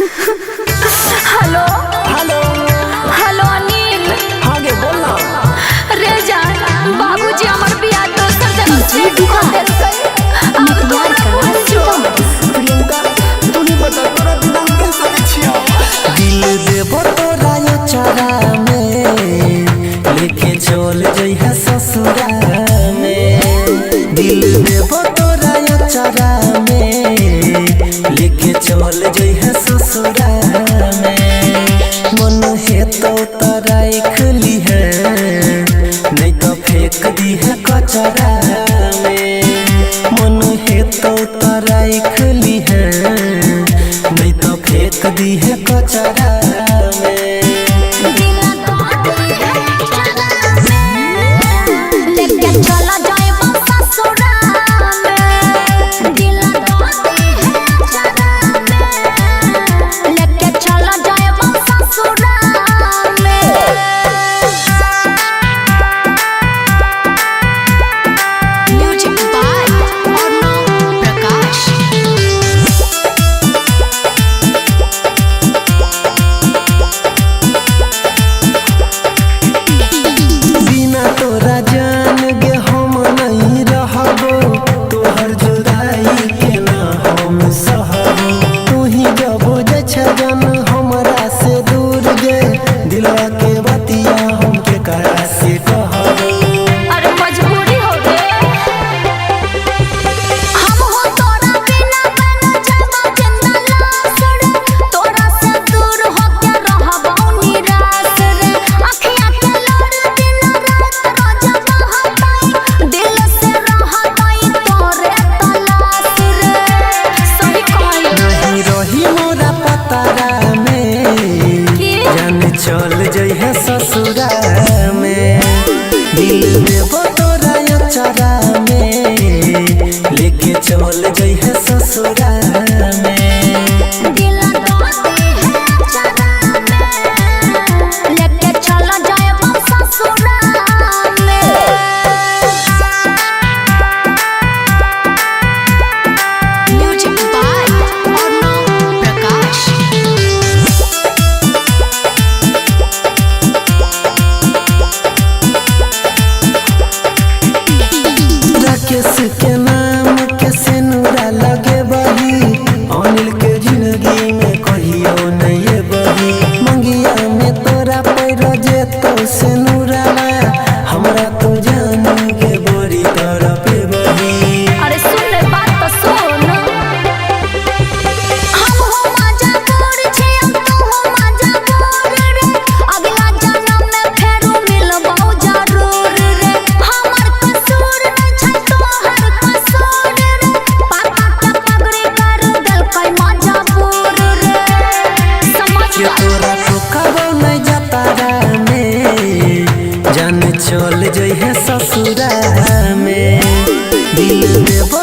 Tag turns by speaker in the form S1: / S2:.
S1: Hello
S2: hello
S1: hello Anil.
S2: हाँ गे बोल ना।
S1: रे जान बाबूजी हमर बियाह दोसर जगह सेट कर देलकै। अब तोर पूछो
S2: प्रियंका तूने बता तोरा बिना कैसे छिया। दिल देबो तोरा यो चारा में लेके चल जइहा ससुरा में। दिल देबो तोरा यो चारा में लेके चल जइहा ससुरा में। मन है तो तारा खली है नहीं तो फेंक दी है कचरा में। मन है तो तारा खली है नहीं तो फेंक दी है कचरा में।
S1: लेके चला जाए ससुरा में। दिल लेके चला जाए ससुरा में। Music by Arnav Prakash.
S2: बिना तोरा जान गे हम नहीं रहबो। तोहर जुदाई के ना हम सहबो। तू ही जबो जे छजन हमरा से दूर गे दिलवा के बतिया हम के करा से कहबो।
S1: अरे मजबूरी हो गए। हम हो तोरा बिना बना जाबा जिंदा लाश रे। तोरा से दूर होके रहबो निराश रे। अखियां के लोर दिन रात रोज बहताई। दिल से रहताई तोरे तलाश रे। सही कहली
S2: नहीं रही मोरा पतारा में
S1: कि
S2: जान चल जइहे ससुरा में। दिल देबो तोरा यो चारा में लेके चल जइहे ससुरा में।
S1: दिल चरा में लेके चला जाए ससुरा में। Music by Arnav Prakash.
S2: राकेश के नाम के सिनुरा लगे बही। अनिल के जिंदगी में कहियो नहीं बही। मंगिया में तोरा पैर जे तो सिनुरा हमरा तो जान के बड़ी तरफ बही।
S1: अरे सुन रे बात तो सुन। हम हो मजबूर छी अब तू हो मजबूर रे। अगला जन्म में फेरू मिलबो जरूर रे। हमर कसूर नहीं छै तोहर कसूर रे। पापा के पगड़ी कर देलकै मजबूर रे। समझ
S2: के तोरा तो कबो नहीं जाता में जान चल जइहे ससुरा में। दिल देबो